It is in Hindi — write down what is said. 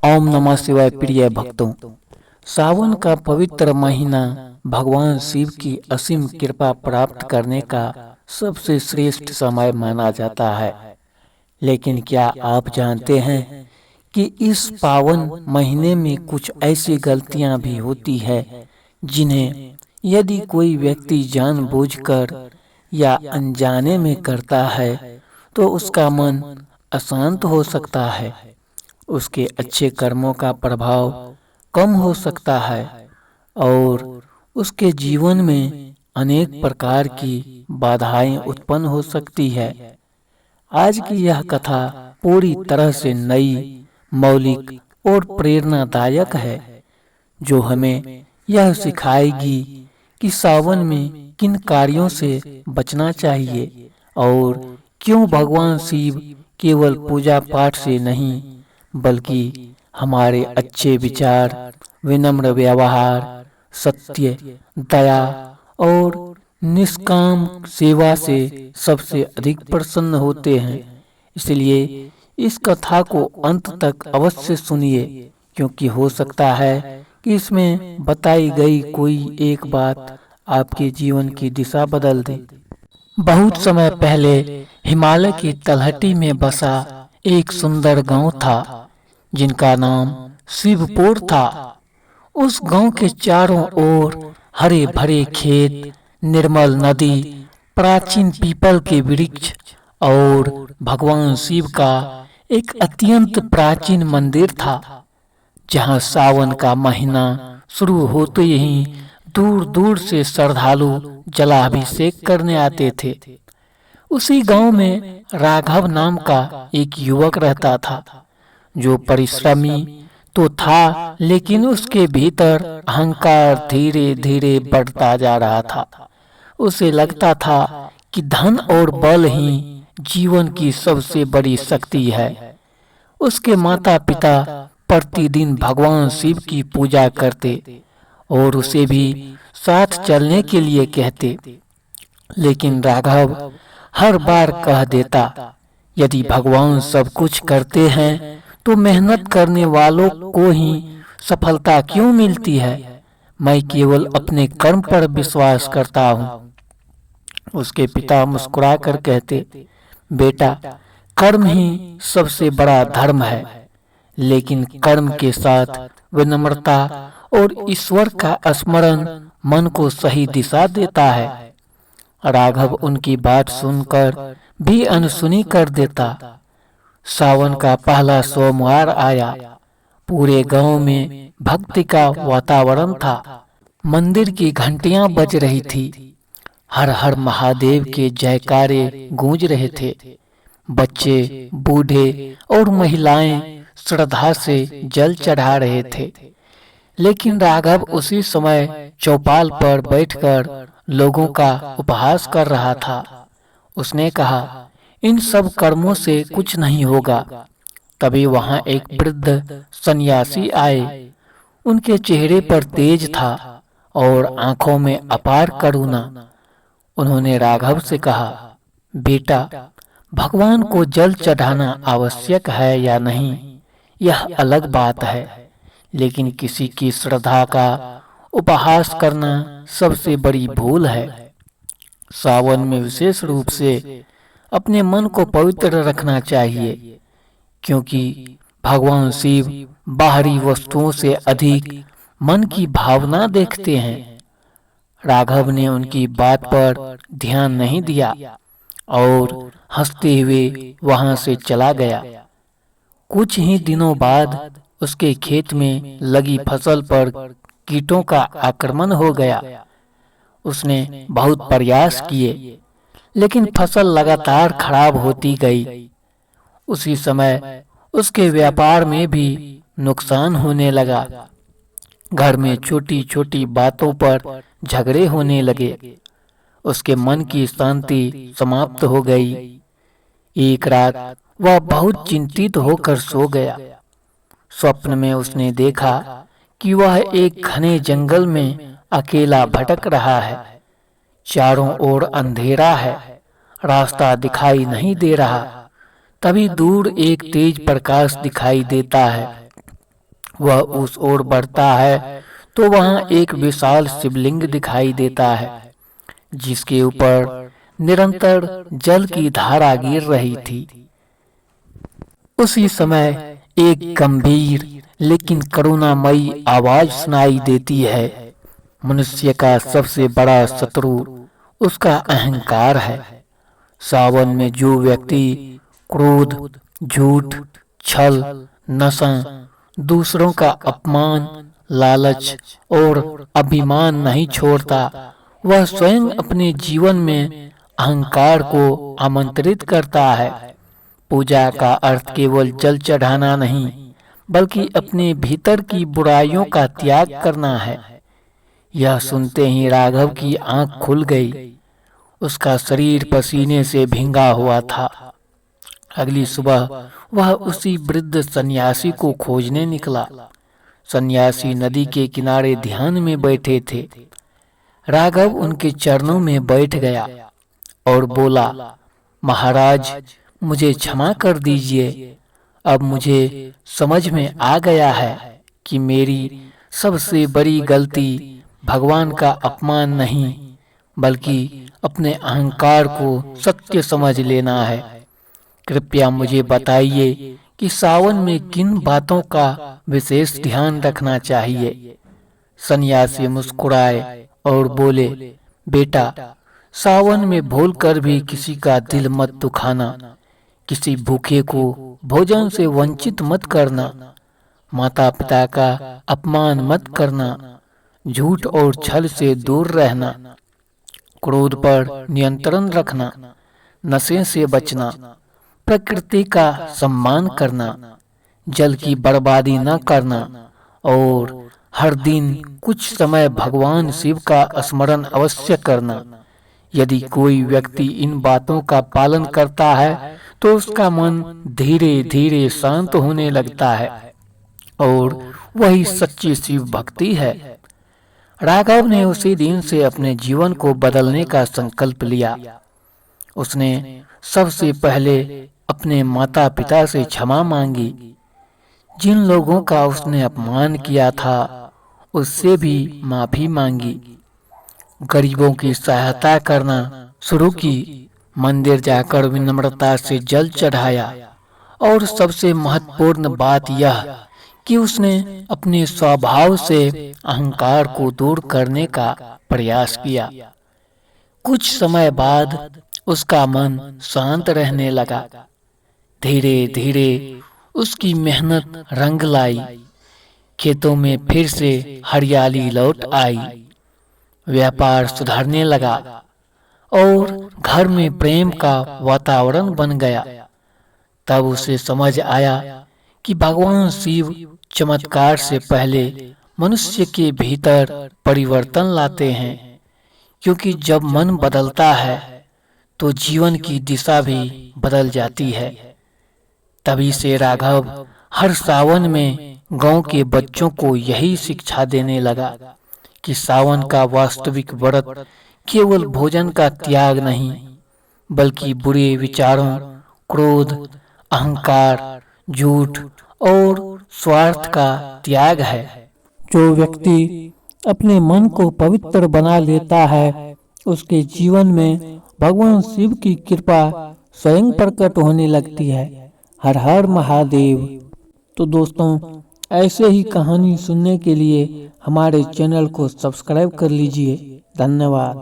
ओम नमः शिवाय। प्रिय भक्तों, सावन का पवित्र महीना भगवान शिव की असीम कृपा प्राप्त करने का सबसे श्रेष्ठ समय माना जाता है। लेकिन क्या आप जानते हैं कि इस पावन महीने में कुछ ऐसी गलतियां भी होती है जिन्हें यदि कोई व्यक्ति जानबूझकर या अनजाने में करता है तो उसका मन अशांत हो सकता है, उसके अच्छे कर्मों का प्रभाव कम हो सकता है और उसके जीवन में अनेक प्रकार की बाधाएं उत्पन्न हो सकती है। आज की यह कथा पूरी तरह से नई, मौलिक और प्रेरणादायक है, जो हमें यह सिखाएगी कि सावन में किन कार्यों से बचना चाहिए और क्यों भगवान शिव केवल पूजा पाठ से नहीं बल्कि हमारे अच्छे विचार, विनम्र व्यवहार, सत्य, दया और निष्काम सेवा से सबसे अधिक प्रसन्न होते हैं। इसलिए इस कथा को अंत तक अवश्य सुनिए, क्योंकि हो सकता है कि इसमें बताई गई कोई एक बात आपके जीवन की दिशा बदल दे। बहुत समय पहले हिमालय की तलहटी में बसा एक सुंदर गांव था जिनका नाम शिवपुर था। उस गांव के चारों ओर हरे भरे खेत, निर्मल नदी, प्राचीन पीपल के वृक्ष और भगवान शिव का एक अत्यंत प्राचीन मंदिर था, जहां सावन का महीना शुरू होते ही दूर दूर से श्रद्धालु जलाभिषेक करने आते थे। उसी गांव में राघव नाम का एक युवक रहता था, जो परिश्रमी तो था, लेकिन उसके भीतर अहंकार धीरे धीरे बढ़ता जा रहा था। उसे लगता था कि धन और बल ही जीवन की सबसे बड़ी शक्ति है। उसके माता पिता प्रतिदिन भगवान शिव की पूजा करते और उसे भी साथ चलने के लिए कहते, लेकिन राघव हर बार कह देता, यदि भगवान सब कुछ करते हैं तो मेहनत करने वालों को ही सफलता क्यों मिलती है? मैं केवल अपने कर्म पर विश्वास करता हूँ। उसके पिता मुस्कुराकर कहते, बेटा, कर्म ही सबसे बड़ा धर्म है, लेकिन कर्म के साथ विनम्रता और ईश्वर का स्मरण मन को सही दिशा देता है। राघव उनकी बात सुनकर भी अनसुनी कर देता। सावन का पहला सोमवार आया। पूरे गांव में भक्ति का वातावरण था। मंदिर की घंटियां बज रही थी। हर हर महादेव के जयकारे गूंज रहे थे। बच्चे, बूढ़े और महिलाएं श्रद्धा से जल चढ़ा रहे थे। लेकिन राघव उसी समय चौपाल पर बैठकर लोगों का उपहास कर रहा था। उसने कहा, इन सब कर्मों से कुछ नहीं होगा। तभी वहां एक वृद्ध सन्यासी आए। उनके चेहरे पर तेज था और आंखों में अपार करुणा। उन्होंने राघव से कहा, बेटा, भगवान को जल चढ़ाना आवश्यक है या नहीं, यह अलग बात है, लेकिन किसी की श्रद्धा का उपहास करना सबसे बड़ी भूल है। सावन में विशेष रूप से अपने मन को पवित्र रखना चाहिए, क्योंकि भगवान शिव बाहरी वस्तुओं से अधिक मन की भावना देखते हैं। राघव ने उनकी बात पर ध्यान नहीं दिया और हंसते हुए वहां से चला गया। कुछ ही दिनों बाद उसके खेत में लगी फसल पर कीटों का आक्रमण हो गया। उसने बहुत प्रयास किए, लेकिन फसल लगातार खराब होती गई। उसी समय उसके व्यापार में भी नुकसान होने लगा। घर में छोटी छोटी बातों पर झगड़े होने लगे। उसके मन की शांति समाप्त हो गई। एक रात वह बहुत चिंतित होकर सो गया। स्वप्न में उसने देखा कि वह एक घने जंगल में अकेला भटक रहा है। चारों ओर अंधेरा है, रास्ता दिखाई नहीं दे रहा। तभी दूर एक तेज प्रकाश दिखाई देता है। वह उस ओर बढ़ता है तो वहां एक विशाल शिवलिंग दिखाई देता है जिसके ऊपर निरंतर जल की धारा गिर रही थी। उसी समय एक गंभीर लेकिन करुणामयी आवाज सुनाई देती है। मनुष्य का सबसे बड़ा शत्रु उसका अहंकार है। सावन में जो व्यक्ति क्रोध, झूठ, छल, नशा, दूसरों का अपमान, लालच और अभिमान नहीं छोड़ता, वह स्वयं अपने जीवन में अहंकार को आमंत्रित करता है। पूजा का अर्थ केवल जल चढ़ाना नहीं, बल्कि अपने भीतर की बुराइयों का त्याग करना है। यह सुनते ही राघव की आंख खुल गई। उसका शरीर पसीने से भींगा हुआ था। अगली सुबह वह उसी वृद्ध सन्यासी को खोजने निकला। सन्यासी नदी के किनारे ध्यान में बैठे थे। राघव उनके चरणों में बैठ गया और बोला, महाराज, मुझे क्षमा कर दीजिए। अब मुझे समझ में आ गया है कि मेरी सबसे बड़ी गलती भगवान का अपमान नहीं, बल्कि अपने अहंकार को सत्य समझ लेना है। कृपया मुझे बताइए कि सावन में किन बातों का विशेष ध्यान रखना चाहिए। सन्यासी मुस्कुराए और बोले, बेटा, सावन में भूलकर भी किसी का दिल मत दुखाना, किसी भूखे को भोजन से वंचित मत करना, माता पिता का अपमान मत करना, झूठ और छल से दूर रहना, क्रोध पर नियंत्रण रखना, नशे से बचना, प्रकृति का सम्मान करना, जल की बर्बादी न करना और हर दिन कुछ समय भगवान शिव का स्मरण अवश्य करना। यदि कोई व्यक्ति इन बातों का पालन करता है तो उसका मन धीरे धीरे शांत होने लगता है और वही सच्ची शिव भक्ति है। राघव ने उसी दिन से अपने जीवन को बदलने का संकल्प लिया। उसने सबसे पहले अपने माता पिता से क्षमा मांगी। जिन लोगों का उसने अपमान किया था उससे भी माफी मांगी। गरीबों की सहायता करना शुरू की। मंदिर जाकर विनम्रता से जल चढ़ाया और सबसे महत्वपूर्ण बात यह कि उसने अपने स्वभाव से अहंकार को दूर करने का प्रयास किया। कुछ समय बाद उसका मन शांत रहने लगा। धीरे धीरे उसकी मेहनत रंग लाई। खेतों में फिर से हरियाली लौट आई। व्यापार सुधरने लगा और घर में प्रेम का वातावरण बन गया। तब उसे समझ आया कि भगवान शिव चमत्कार से पहले मनुष्य के भीतर परिवर्तन लाते हैं, क्योंकि जब मन बदलता है तो जीवन की दिशा भी बदल जाती है। तभी से राघव हर सावन में गांव के बच्चों को यही शिक्षा देने लगा कि सावन का वास्तविक व्रत केवल भोजन का त्याग नहीं, बल्कि बुरे विचारों, क्रोध, अहंकार, झूठ और स्वार्थ का त्याग है। जो व्यक्ति अपने मन को पवित्र बना लेता है, उसके जीवन में भगवान शिव की कृपा स्वयं प्रकट होने लगती है। हर हर महादेव। तो दोस्तों, ऐसे ही कहानी सुनने के लिए हमारे चैनल को सब्सक्राइब कर लीजिए। धन्यवाद।